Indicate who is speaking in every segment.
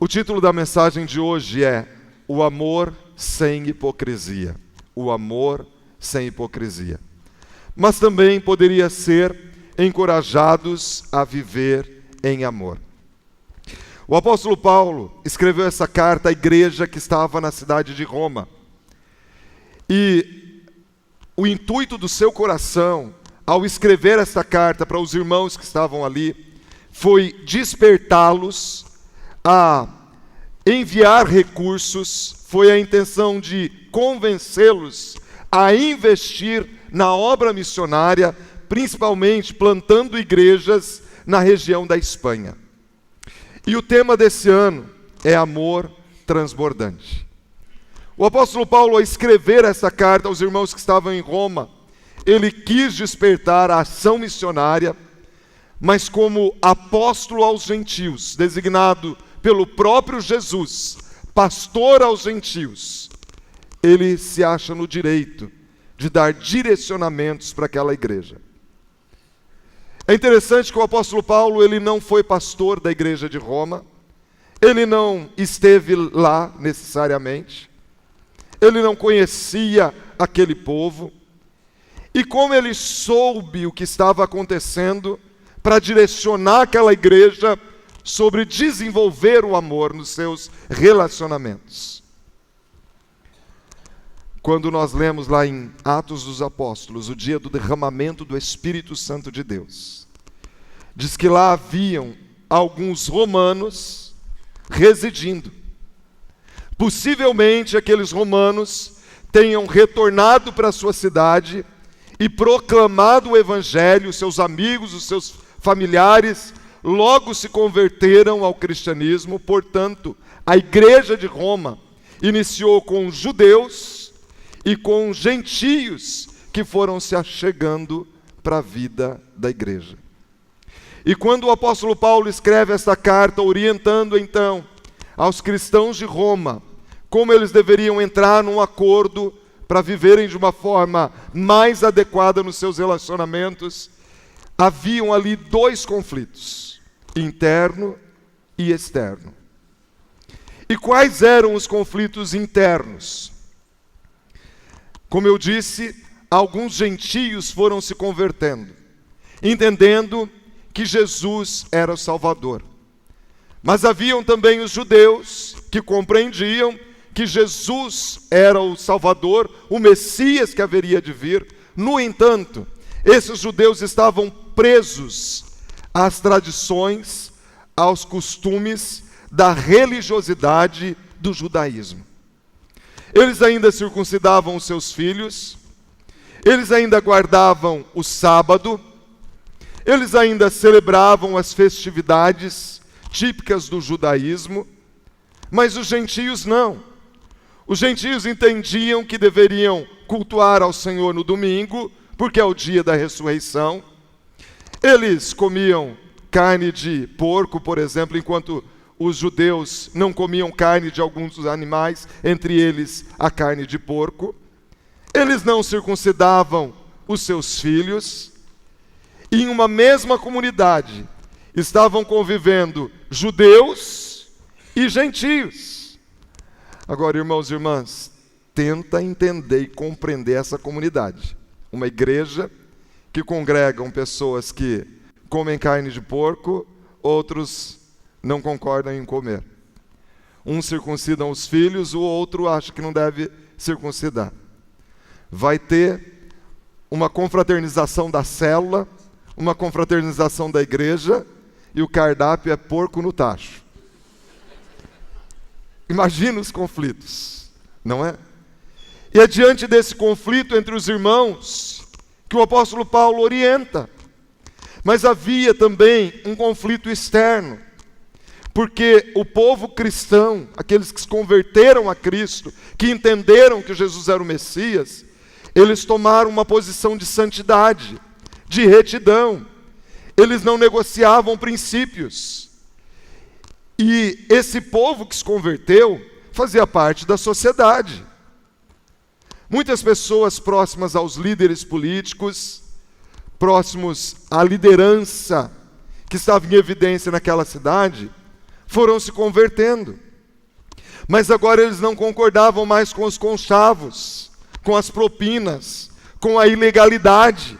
Speaker 1: O título da mensagem de hoje é O Amor Sem Hipocrisia. O amor sem hipocrisia. Mas também poderia ser encorajados a viver em amor. O apóstolo Paulo escreveu essa carta à igreja que estava na cidade de Roma. E o intuito do seu coração, ao escrever esta carta para os irmãos que estavam ali, foi despertá-los a enviar recursos, foi a intenção de convencê-los a investir na obra missionária, principalmente plantando igrejas na região da Espanha. E o tema desse ano é amor transbordante. O apóstolo Paulo, ao escrever essa carta aos irmãos que estavam em Roma, ele quis despertar a ação missionária, mas como apóstolo aos gentios, designado pelo próprio Jesus, pastor aos gentios, ele se acha no direito de dar direcionamentos para aquela igreja. É interessante que o apóstolo Paulo, ele não foi pastor da igreja de Roma, ele não esteve lá necessariamente, ele não conhecia aquele povo, e como ele soube o que estava acontecendo para direcionar aquela igreja sobre desenvolver o amor nos seus relacionamentos. Quando nós lemos lá em Atos dos Apóstolos, o dia do derramamento do Espírito Santo de Deus, diz que lá haviam alguns romanos residindo. Possivelmente aqueles romanos tenham retornado para a sua cidade e proclamado o Evangelho, os seus amigos, os seus familiares, logo se converteram ao cristianismo. Portanto, a igreja de Roma iniciou com judeus e com gentios que foram se achegando para a vida da igreja. E quando o apóstolo Paulo escreve esta carta, orientando então aos cristãos de Roma, como eles deveriam entrar num acordo para viverem de uma forma mais adequada nos seus relacionamentos, haviam ali dois conflitos, interno e externo. E quais eram os conflitos internos? Como eu disse, alguns gentios foram se convertendo, entendendo que Jesus era o Salvador. Mas haviam também os judeus que compreendiam que Jesus era o Salvador, o Messias que haveria de vir. No entanto, esses judeus estavam presos às tradições, aos costumes da religiosidade do judaísmo. Eles ainda circuncidavam os seus filhos, eles ainda guardavam o sábado, eles ainda celebravam as festividades típicas do judaísmo, mas os gentios não. Os gentios entendiam que deveriam cultuar ao Senhor no domingo, porque é o dia da ressurreição. Eles comiam carne de porco, por exemplo, enquanto os judeus não comiam carne de alguns dos animais, entre eles a carne de porco. Eles não circuncidavam os seus filhos. E em uma mesma comunidade estavam convivendo judeus e gentios. Agora, irmãos e irmãs, tenta entender e compreender essa comunidade. Uma igreja que congregam pessoas que comem carne de porco, outros não concordam em comer. Uns circuncidam os filhos, o outro acha que não deve circuncidar. Vai ter uma confraternização da célula, uma confraternização da igreja, e o cardápio é porco no tacho. Imagina os conflitos, não é? E é diante desse conflito entre os irmãos que o apóstolo Paulo orienta. Mas havia também um conflito externo, porque o povo cristão, aqueles que se converteram a Cristo, que entenderam que Jesus era o Messias, eles tomaram uma posição de santidade, de retidão. Eles não negociavam princípios. E esse povo que se converteu fazia parte da sociedade. Muitas pessoas próximas aos líderes políticos, próximos à liderança que estava em evidência naquela cidade, foram se convertendo. Mas agora eles não concordavam mais com os conchavos, com as propinas, com a ilegalidade.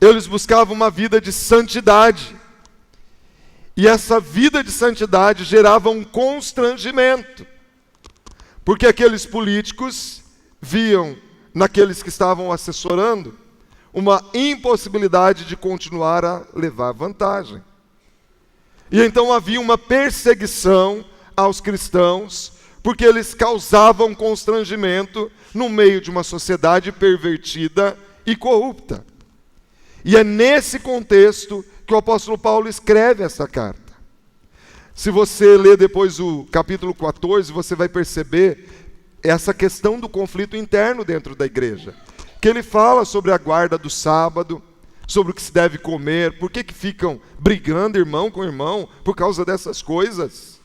Speaker 1: Eles buscavam uma vida de santidade. E essa vida de santidade gerava um constrangimento, porque aqueles políticos viam naqueles que estavam assessorando uma impossibilidade de continuar a levar vantagem. E então havia uma perseguição aos cristãos, porque eles causavam constrangimento no meio de uma sociedade pervertida e corrupta. E é nesse contexto que o apóstolo Paulo escreve essa carta. Se você ler depois o capítulo 14, você vai perceber essa questão do conflito interno dentro da igreja. Que ele fala sobre a guarda do sábado, sobre o que se deve comer, por que ficam brigando irmão com irmão por causa dessas coisas.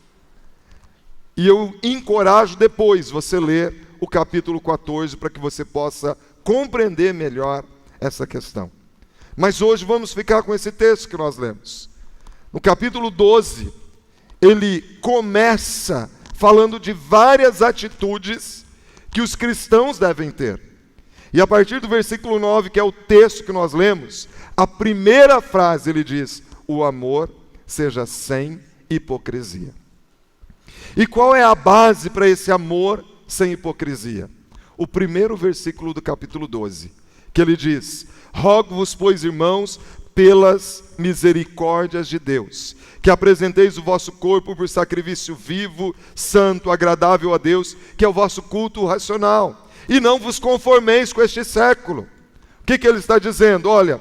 Speaker 1: E eu encorajo depois você ler o capítulo 14 para que você possa compreender melhor essa questão. Mas hoje vamos ficar com esse texto que nós lemos. No capítulo 12, ele começa falando de várias atitudes que os cristãos devem ter. E a partir do versículo 9, que é o texto que nós lemos, a primeira frase ele diz: o amor seja sem hipocrisia. E qual é a base para esse amor sem hipocrisia? O primeiro versículo do capítulo 12, que ele diz: rogo-vos, pois, irmãos, pelas misericórdias de Deus, que apresenteis o vosso corpo por sacrifício vivo, santo, agradável a Deus, que é o vosso culto racional. E não vos conformeis com este século. O que ele está dizendo? Olha,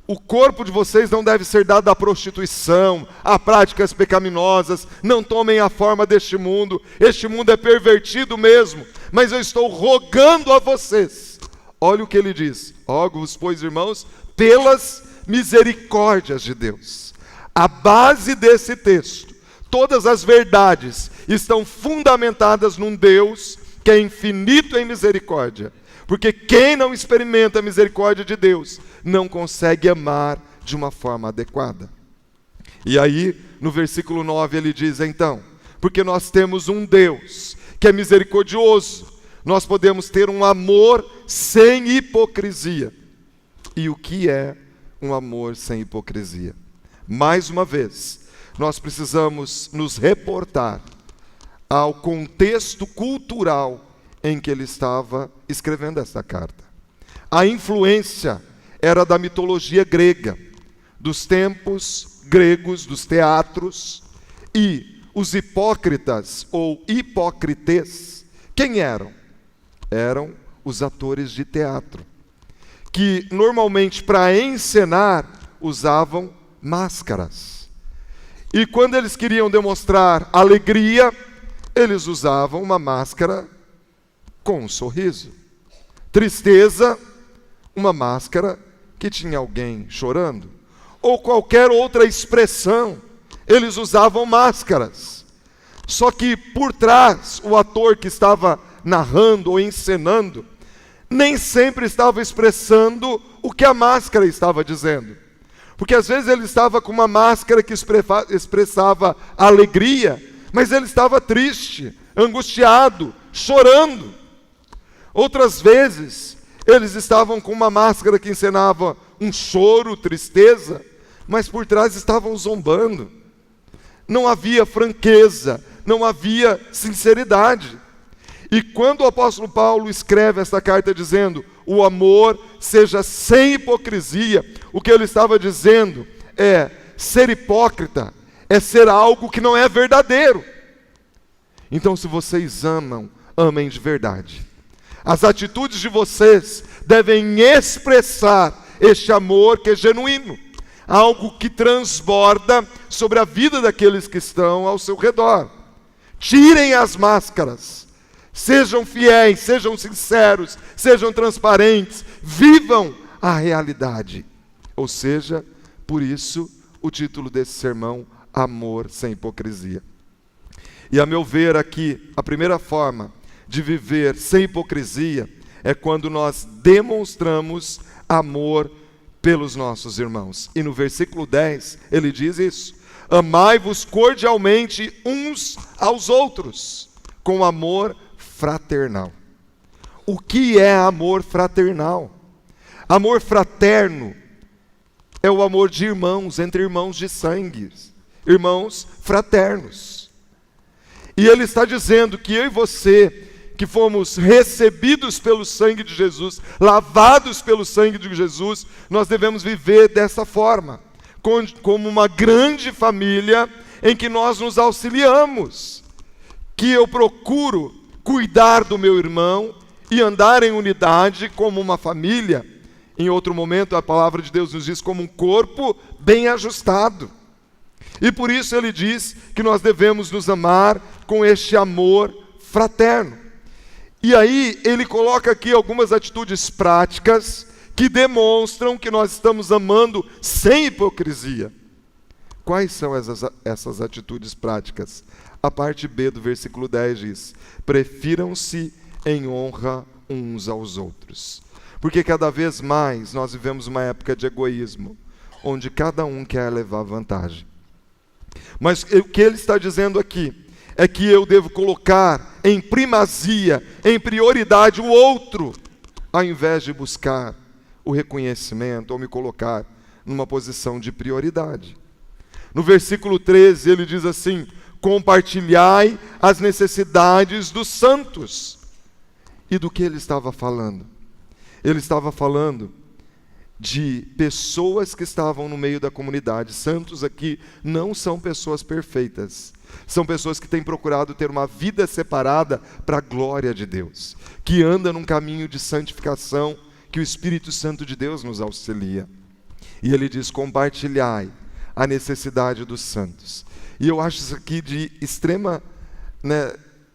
Speaker 1: o corpo de vocês não deve ser dado à prostituição, a práticas pecaminosas, não tomem a forma deste mundo é pervertido mesmo, mas eu estou rogando a vocês. Olha o que ele diz: rogo-vos, pois, irmãos, pelas misericórdias de Deus. A base desse texto, todas as verdades estão fundamentadas num Deus que é infinito em misericórdia. Porque quem não experimenta a misericórdia de Deus não consegue amar de uma forma adequada. E aí, no versículo 9, ele diz então: porque nós temos um Deus que é misericordioso, nós podemos ter um amor sem hipocrisia. E o que é um amor sem hipocrisia? Mais uma vez, nós precisamos nos reportar ao contexto cultural em que ele estava escrevendo essa carta. A influência era da mitologia grega, dos tempos gregos, dos teatros, e os hipócritas ou hipócrites, quem eram? Eram os atores de teatro, que normalmente para encenar usavam máscaras. E quando eles queriam demonstrar alegria, eles usavam uma máscara com um sorriso. Tristeza, uma máscara que tinha alguém chorando. Ou qualquer outra expressão, eles usavam máscaras. Só que por trás, o ator que estava narrando ou encenando, nem sempre estava expressando o que a máscara estava dizendo. Porque às vezes ele estava com uma máscara que expressava alegria, mas ele estava triste, angustiado, chorando. Outras vezes, eles estavam com uma máscara que encenava um choro, tristeza, mas por trás estavam zombando. Não havia franqueza, não havia sinceridade. E quando o apóstolo Paulo escreve essa carta dizendo: o amor seja sem hipocrisia, o que ele estava dizendo é: ser hipócrita é ser algo que não é verdadeiro. Então, se vocês amam, amem de verdade. As atitudes de vocês devem expressar este amor que é genuíno, algo que transborda sobre a vida daqueles que estão ao seu redor. Tirem as máscaras, sejam fiéis, sejam sinceros, sejam transparentes, vivam a realidade. Ou seja, por isso o título desse sermão: amor sem hipocrisia. E a meu ver aqui, a primeira forma de viver sem hipocrisia é quando nós demonstramos amor pelos nossos irmãos. E no versículo 10 ele diz isso: amai-vos cordialmente uns aos outros, com amor fraternal. O que é amor fraternal? Amor fraterno é o amor de irmãos, entre irmãos de sangue, irmãos fraternos. E ele está dizendo que eu e você, que fomos recebidos pelo sangue de Jesus, lavados pelo sangue de Jesus, nós devemos viver dessa forma, como uma grande família em que nós nos auxiliamos, que eu procuro cuidar do meu irmão e andar em unidade como uma família. Em outro momento a palavra de Deus nos diz como um corpo bem ajustado. E por isso ele diz que nós devemos nos amar com este amor fraterno. E aí ele coloca aqui algumas atitudes práticas que demonstram que nós estamos amando sem hipocrisia. Quais são essas atitudes práticas? A parte B do versículo 10 diz: prefiram-se em honra uns aos outros. Porque cada vez mais nós vivemos uma época de egoísmo, onde cada um quer levar vantagem. Mas o que ele está dizendo aqui é que eu devo colocar em primazia, em prioridade o outro, ao invés de buscar o reconhecimento ou me colocar numa posição de prioridade. No versículo 13 ele diz assim: compartilhai as necessidades dos santos. E do que ele estava falando? Ele estava falando de pessoas que estavam no meio da comunidade. Santos aqui não são pessoas perfeitas. São pessoas que têm procurado ter uma vida separada para a glória de Deus, que anda num caminho de santificação, que o Espírito Santo de Deus nos auxilia. E ele diz: compartilhai a necessidade dos santos. E eu acho isso aqui de extrema,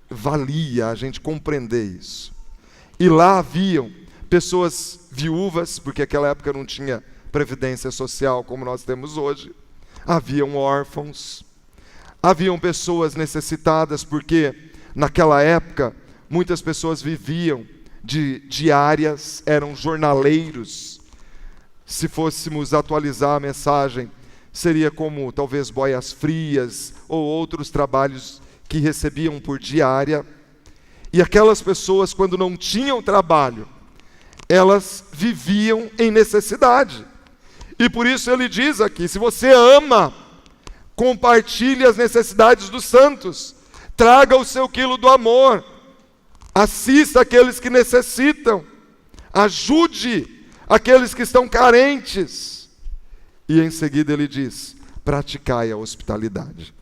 Speaker 1: valia a gente compreender isso. E lá haviam pessoas viúvas, porque naquela época não tinha previdência social como nós temos hoje. Haviam órfãos, haviam pessoas necessitadas, porque naquela época muitas pessoas viviam de diárias, eram jornaleiros. Se fôssemos atualizar a mensagem, seria como talvez boias frias ou outros trabalhos que recebiam por diária. E aquelas pessoas, quando não tinham trabalho, elas viviam em necessidade. E por isso ele diz aqui: se você ama, compartilhe as necessidades dos santos, traga o seu quilo do amor, assista aqueles que necessitam, ajude aqueles que estão carentes. E em seguida ele diz: praticai a hospitalidade.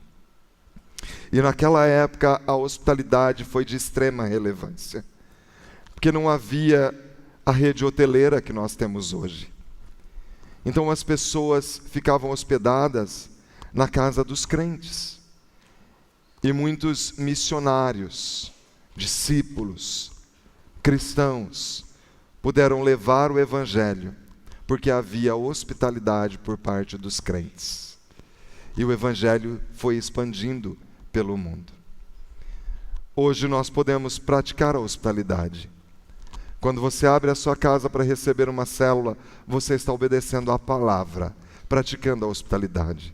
Speaker 1: E naquela época a hospitalidade foi de extrema relevância, porque não havia a rede hoteleira que nós temos hoje. Então as pessoas ficavam hospedadas na casa dos crentes. E muitos missionários, discípulos, cristãos, puderam levar o evangelho, porque havia hospitalidade por parte dos crentes. E o evangelho foi expandindo pelo mundo. Hoje nós podemos praticar a hospitalidade. Quando você abre a sua casa para receber uma célula, você está obedecendo à palavra, praticando a hospitalidade.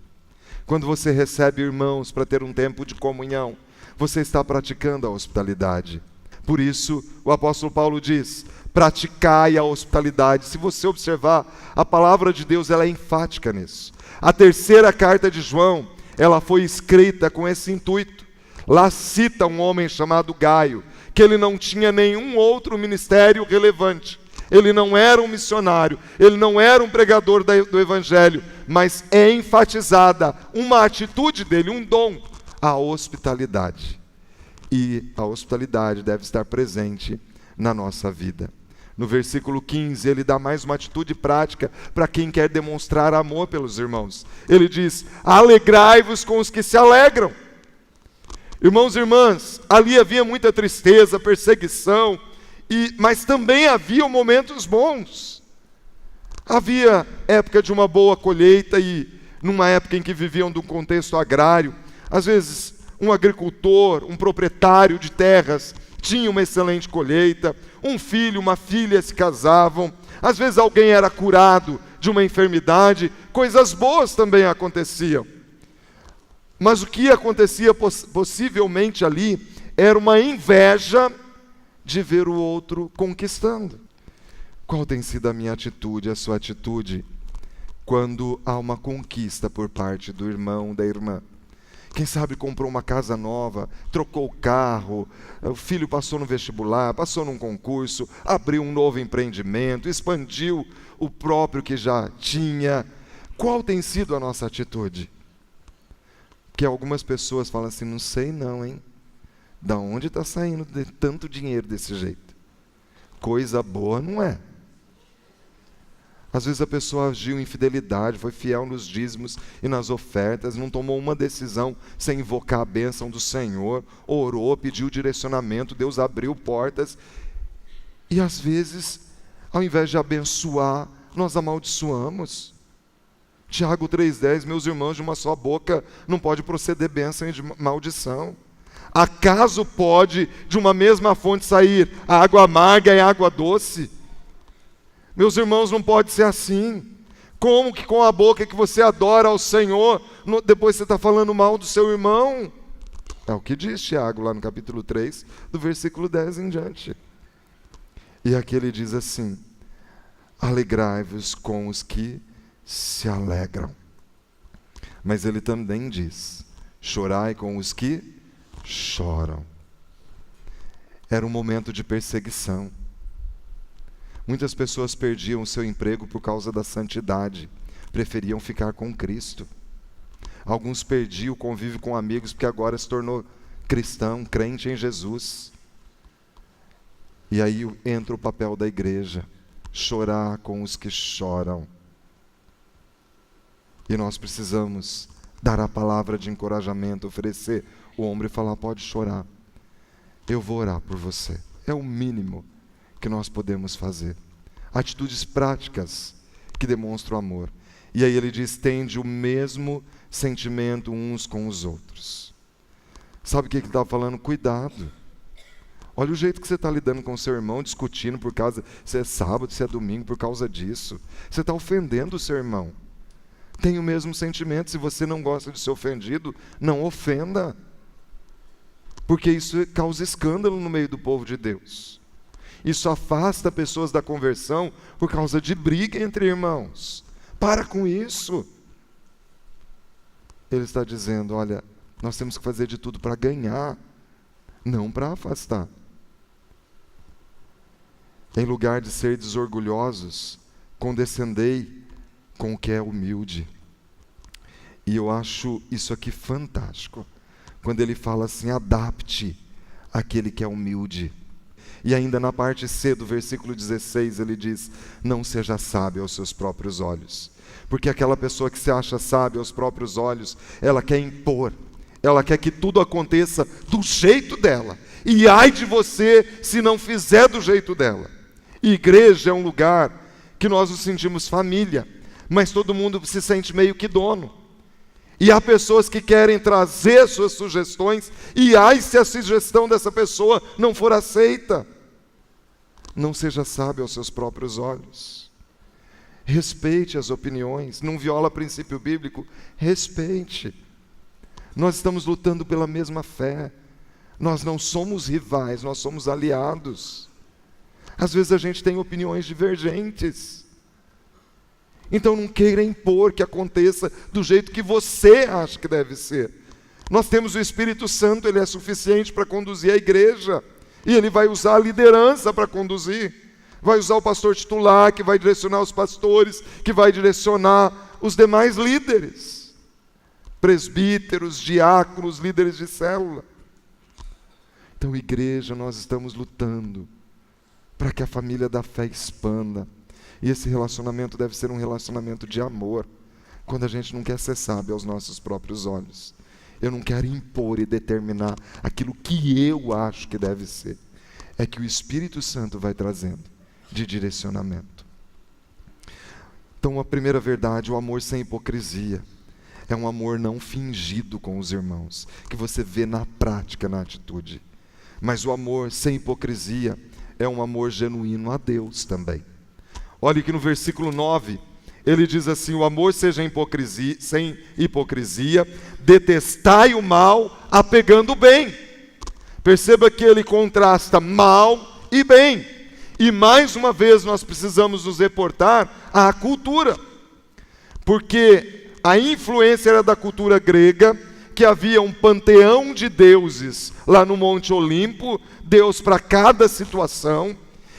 Speaker 1: Quando você recebe irmãos para ter um tempo de comunhão, você está praticando a hospitalidade. Por isso, o apóstolo Paulo diz: praticai a hospitalidade. Se você observar, a palavra de Deus ela é enfática nisso. A terceira carta de João, ela foi escrita com esse intuito. Lá cita um homem chamado Gaio, que ele não tinha nenhum outro ministério relevante. Ele não era um missionário, ele não era um pregador do evangelho, mas é enfatizada uma atitude dele, um dom, a hospitalidade. E a hospitalidade deve estar presente na nossa vida. No versículo 15, ele dá mais uma atitude prática para quem quer demonstrar amor pelos irmãos. Ele diz: alegrai-vos com os que se alegram. Irmãos e irmãs, ali havia muita tristeza, perseguição, mas também havia momentos bons. Havia época de uma boa colheita, e numa época em que viviam de um contexto agrário, às vezes um agricultor, um proprietário de terras, tinha uma excelente colheita, um filho, uma filha se casavam, às vezes alguém era curado de uma enfermidade, coisas boas também aconteciam. Mas o que acontecia possivelmente ali era uma inveja de ver o outro conquistando. Qual tem sido a minha atitude, a sua atitude, quando há uma conquista por parte do irmão, da irmã? Quem sabe comprou uma casa nova, trocou o carro, o filho passou no vestibular, passou num concurso, abriu um novo empreendimento, expandiu o próprio que já tinha. Qual tem sido a nossa atitude? Que algumas pessoas falam assim, não sei não, hein? Da onde está saindo tanto dinheiro desse jeito? Coisa boa não é. Às vezes a pessoa agiu em fidelidade, foi fiel nos dízimos e nas ofertas, não tomou uma decisão sem invocar a bênção do Senhor, orou, pediu direcionamento, Deus abriu portas. E às vezes, ao invés de abençoar, nós amaldiçoamos. Tiago 3,10, meus irmãos, de uma só boca não pode proceder bênção e de maldição. Acaso pode de uma mesma fonte sair a água amarga e a água doce? Meus irmãos, não pode ser assim. Como que com a boca que você adora ao Senhor, depois você está falando mal do seu irmão? É o que diz Tiago lá no capítulo 3, do versículo 10 em diante. E aqui ele diz assim, alegrai-vos com os que se alegram. Mas ele também diz, chorai com os que choram. Era um momento de perseguição. Muitas pessoas perdiam o seu emprego por causa da santidade, preferiam ficar com Cristo. Alguns perdiam o convívio com amigos porque agora se tornou cristão, crente em Jesus. E aí entra o papel da igreja, chorar com os que choram. E nós precisamos dar a palavra de encorajamento, oferecer o ombro e falar, pode chorar, eu vou orar por você. É o mínimo que nós podemos fazer. Atitudes práticas que demonstram amor. E aí ele diz, tende o mesmo sentimento uns com os outros. Sabe o que ele está falando? Cuidado. Olha o jeito que você está lidando com o seu irmão, discutindo por causa, se é sábado, se é domingo, por causa disso. Você está ofendendo o seu irmão. Tem o mesmo sentimento, se você não gosta de ser ofendido, não ofenda. Porque isso causa escândalo no meio do povo de Deus. Isso afasta pessoas da conversão por causa de briga entre irmãos. Para com isso. Ele está dizendo, olha, nós temos que fazer de tudo para ganhar, não para afastar. Em lugar de ser desorgulhosos, condescendei com o que é humilde. E eu acho isso aqui fantástico. Quando ele fala assim, adapte aquele que é humilde. E ainda na parte C do versículo 16 ele diz, não seja sábio aos seus próprios olhos. Porque aquela pessoa que se acha sábia aos próprios olhos, ela quer impor, ela quer que tudo aconteça do jeito dela. E ai de você se não fizer do jeito dela. Igreja é um lugar que nós nos sentimos família, mas todo mundo se sente meio que dono. E há pessoas que querem trazer suas sugestões, e ai se a sugestão dessa pessoa não for aceita. Não seja sábio aos seus próprios olhos. Respeite as opiniões, não viola princípio bíblico, respeite. Nós estamos lutando pela mesma fé. Nós não somos rivais, nós somos aliados. Às vezes a gente tem opiniões divergentes. Então não queira impor que aconteça do jeito que você acha que deve ser. Nós temos o Espírito Santo, ele é suficiente para conduzir a igreja. E ele vai usar a liderança para conduzir. Vai usar o pastor titular, que vai direcionar os pastores, que vai direcionar os demais líderes. Presbíteros, diáconos, líderes de célula. Então, igreja, nós estamos lutando para que a família da fé expanda. E esse relacionamento deve ser um relacionamento de amor, quando a gente não quer ser sábio aos nossos próprios olhos. Eu não quero impor e determinar aquilo que eu acho que deve ser. É que o Espírito Santo vai trazendo de direcionamento. Então, a primeira verdade, o amor sem hipocrisia, é um amor não fingido com os irmãos, que você vê na prática, na atitude. Mas o amor sem hipocrisia é um amor genuíno a Deus também. Olha que no versículo 9, Ele diz assim: o amor seja sem hipocrisia, detestai o mal, apegando o bem. Perceba que ele contrasta mal e bem. E mais uma vez nós precisamos nos reportar à cultura, porque a influência era da cultura grega, que havia um panteão de deuses lá no Monte Olimpo, Deus para cada situação,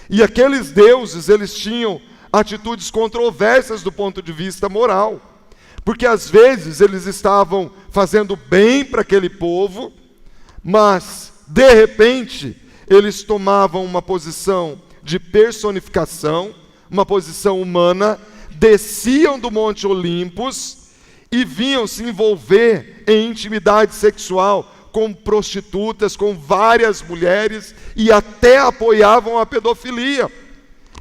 Speaker 1: e aqueles deuses, eles tinham atitudes controversas do ponto de vista moral, porque às vezes eles estavam fazendo bem para aquele povo, mas de repente eles tomavam uma posição de personificação, uma posição humana, desciam do Monte Olimpos e vinham se envolver em intimidade sexual com prostitutas, com várias mulheres, e até apoiavam a pedofilia.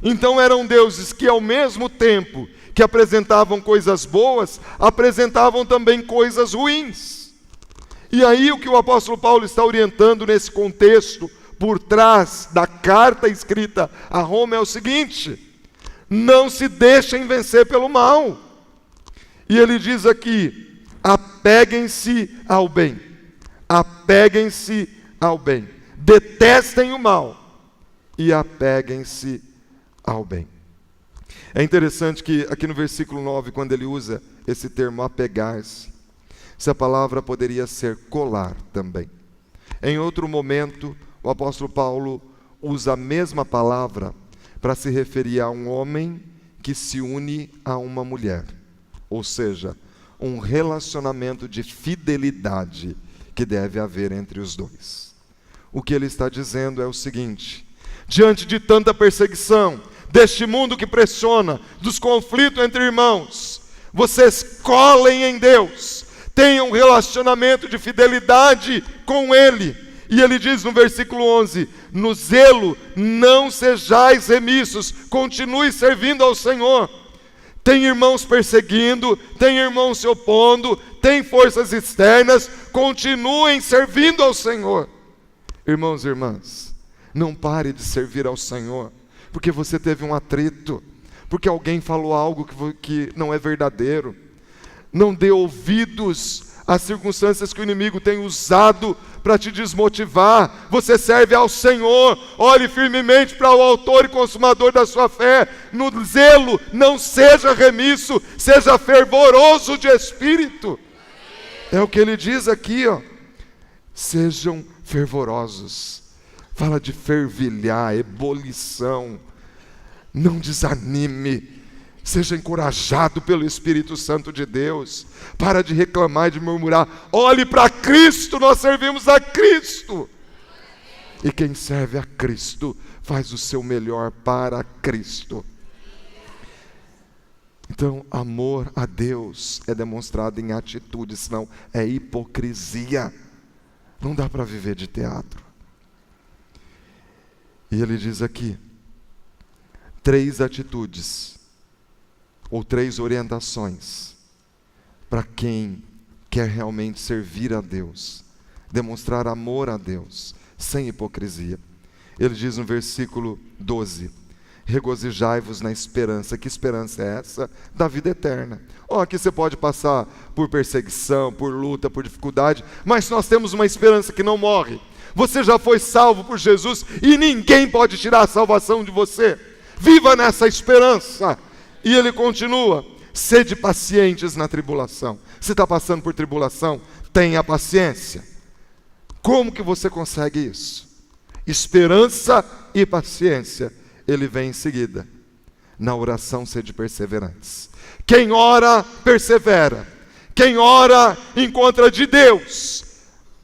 Speaker 1: Então eram deuses que, ao mesmo tempo que apresentavam coisas boas, apresentavam também coisas ruins. E aí o que o apóstolo Paulo está orientando nesse contexto, por trás da carta escrita a Roma, é o seguinte: não se deixem vencer pelo mal. E ele diz aqui: apeguem-se ao bem. Apeguem-se ao bem. Detestem o mal e apeguem-se ao bem. É interessante que aqui no versículo 9, quando ele usa esse termo apegar-se, essa palavra poderia ser colar também. Em outro momento, o apóstolo Paulo usa a mesma palavra para se referir a um homem que se une a uma mulher. Ou seja, um relacionamento de fidelidade que deve haver entre os dois. O que ele está dizendo é o seguinte: diante de tanta perseguição, deste mundo que pressiona, dos conflitos entre irmãos, vocês colhem em Deus, tenham um relacionamento de fidelidade com Ele. E ele diz no versículo 11: no zelo não sejais remissos, continue servindo ao Senhor. Tem irmãos perseguindo, tem irmãos se opondo, tem forças externas, continuem servindo ao Senhor. Irmãos e irmãs, não pare de servir ao Senhor porque você teve um atrito, porque alguém falou algo que não é verdadeiro. Não dê ouvidos às circunstâncias que o inimigo tem usado para te desmotivar. Você serve ao Senhor, olhe firmemente para o autor e consumador da sua fé. No zelo não seja remisso, seja fervoroso de espírito. É o que ele diz aqui, ó. Sejam fervorosos. Fala de fervilhar, ebulição. Não desanime. Seja encorajado pelo Espírito Santo de Deus. Para de reclamar e de murmurar. Olhe para Cristo, nós servimos a Cristo. E quem serve a Cristo faz o seu melhor para Cristo. Então, amor a Deus é demonstrado em atitude, senão é hipocrisia. Não dá para viver de teatro. E ele diz aqui 3 atitudes ou 3 orientações para quem quer realmente servir a Deus, demonstrar amor a Deus, sem hipocrisia. Ele diz no versículo 12: regozijai-vos na esperança. Que esperança é essa? Da vida eterna. Aqui você pode passar por perseguição, por luta, por dificuldade, mas nós temos uma esperança que não morre. Você já foi salvo por Jesus e ninguém pode tirar a salvação de você. Viva nessa esperança. E ele continua: sede pacientes na tribulação. Se está passando por tribulação, tenha paciência. Como que você consegue isso? Esperança e paciência. Ele vem em seguida: na oração sede perseverantes. Quem ora, persevera. Quem ora, encontra de Deus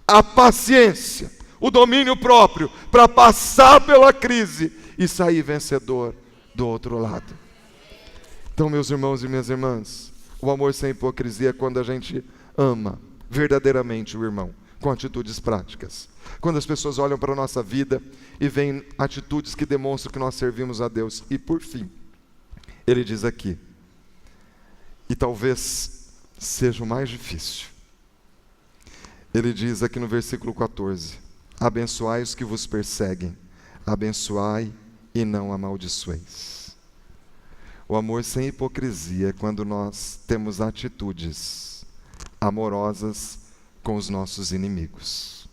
Speaker 1: a paciência, o domínio próprio, para passar pela crise e sair vencedor do outro lado. Então, meus irmãos e minhas irmãs, o amor sem hipocrisia é quando a gente ama verdadeiramente o irmão, com atitudes práticas. Quando as pessoas olham para a nossa vida e veem atitudes que demonstram que nós servimos a Deus. E por fim, ele diz aqui, e talvez seja o mais difícil, ele diz aqui no versículo 14: abençoai os que vos perseguem, abençoai e não amaldiçoeis. O amor sem hipocrisia é quando nós temos atitudes amorosas com os nossos inimigos,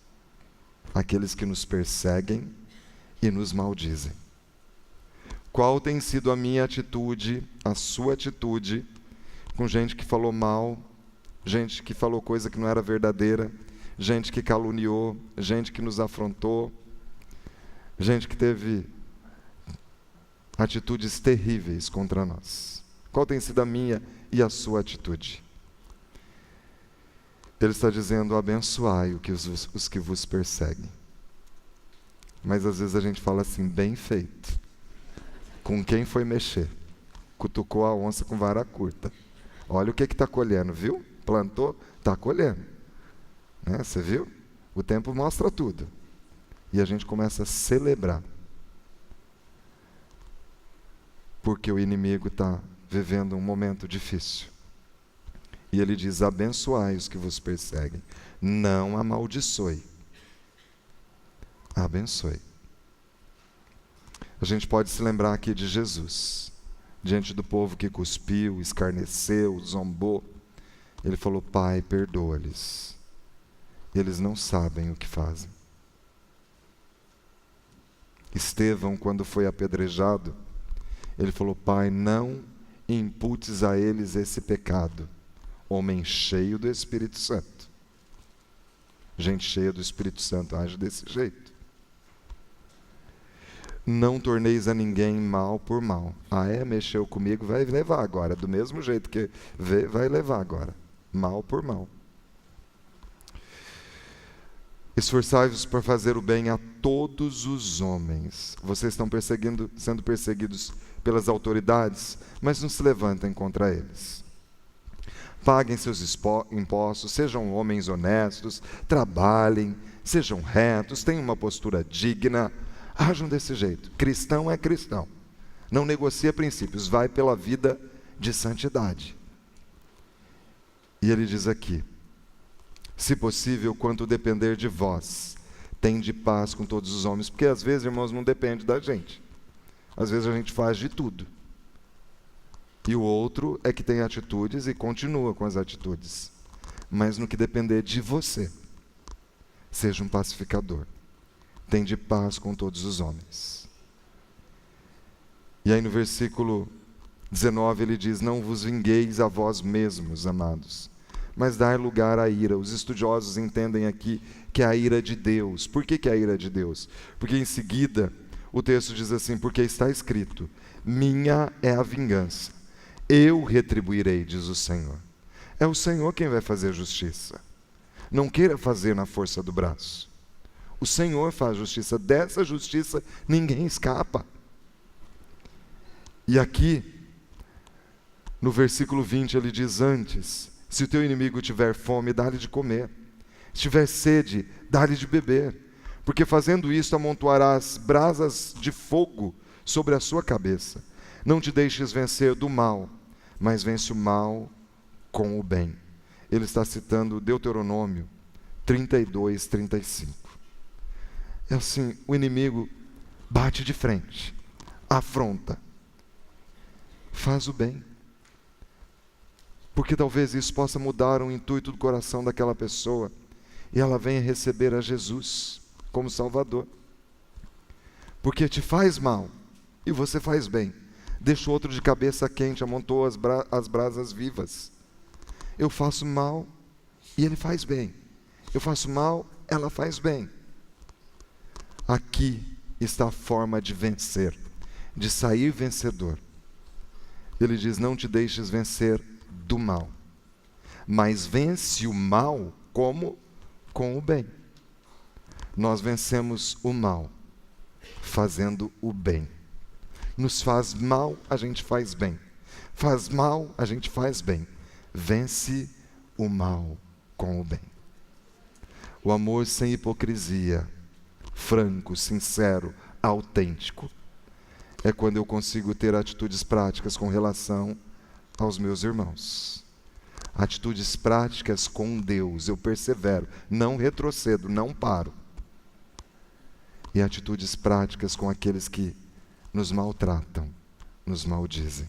Speaker 1: aqueles que nos perseguem e nos maldizem. Qual tem sido a minha atitude, a sua atitude, com gente que falou mal, gente que falou coisa que não era verdadeira, gente que caluniou, gente que nos afrontou, gente que teve atitudes terríveis contra nós? Qual tem sido a minha e a sua atitude? Ele está dizendo: abençoai os que vos perseguem. Mas às vezes a gente fala assim: bem feito. Com quem foi mexer? Cutucou a onça com vara curta. Olha o que está colhendo, viu? Plantou, está colhendo. Né? Você viu? O tempo mostra tudo. E a gente começa a celebrar. Porque o inimigo está vivendo um momento difícil. E ele diz: abençoai os que vos perseguem. Não amaldiçoe. Abençoe. A gente pode se lembrar aqui de Jesus, diante do povo que cuspiu, escarneceu, zombou. Ele falou: Pai, perdoa-lhes. Eles não sabem o que fazem. Estevão, quando foi apedrejado, ele falou: Pai, não imputes a eles esse pecado. Homem cheio do Espírito Santo. Gente cheia do Espírito Santo age desse jeito. Não torneis a ninguém mal por mal. Mexeu comigo, vai levar agora. Do mesmo jeito que vai levar agora. Mal por mal. Esforçai-vos por fazer o bem a todos os homens. Vocês estão sendo perseguidos pelas autoridades, mas não se levantem contra eles. Paguem seus impostos, sejam homens honestos, trabalhem, sejam retos, tenham uma postura digna, ajam desse jeito. Cristão é cristão, não negocia princípios, vai pela vida de santidade. E ele diz aqui: se possível, quanto depender de vós, tende paz com todos os homens. Porque às vezes, irmãos, não depende da gente. Às vezes a gente faz de tudo. E o outro é que tem atitudes e continua com as atitudes. Mas no que depender de você, seja um pacificador. Tende paz com todos os homens. E aí no versículo 19 ele diz: não vos vingueis a vós mesmos, amados, mas dai lugar à ira. Os estudiosos entendem aqui que é a ira de Deus. Por que é a ira de Deus? Porque em seguida o texto diz assim: porque está escrito: minha é a vingança, eu retribuirei, diz o Senhor. É o Senhor quem vai fazer justiça. Não queira fazer na força do braço. O Senhor faz justiça. Dessa justiça ninguém escapa. E aqui, no versículo 20, ele diz: antes, se o teu inimigo tiver fome, dá-lhe de comer. Se tiver sede, dá-lhe de beber. Porque fazendo isto, amontoarás brasas de fogo sobre a sua cabeça. Não te deixes vencer do mal, mas vence o mal com o bem. Ele está citando Deuteronômio 32, 35. É assim: o inimigo bate de frente, afronta, faz o bem. Porque talvez isso possa mudar o intuito do coração daquela pessoa e ela venha receber a Jesus como Salvador. Porque te faz mal e você faz bem. Deixa o outro de cabeça quente, amontoa as brasas vivas. Eu faço mal e ele faz bem. Eu faço mal, ela faz bem. Aqui está a forma de vencer, de sair vencedor. Ele diz: não te deixes vencer do mal, mas vence o mal como? Com o bem. Nós vencemos o mal fazendo o bem. Nos faz mal, a gente faz bem. Faz mal, a gente faz bem. Vence o mal com o bem. O amor sem hipocrisia, franco, sincero, autêntico, é quando eu consigo ter atitudes práticas com relação aos meus irmãos. Atitudes práticas com Deus. Eu persevero, não retrocedo, não paro. E atitudes práticas com aqueles que nos maltratam, nos maldizem.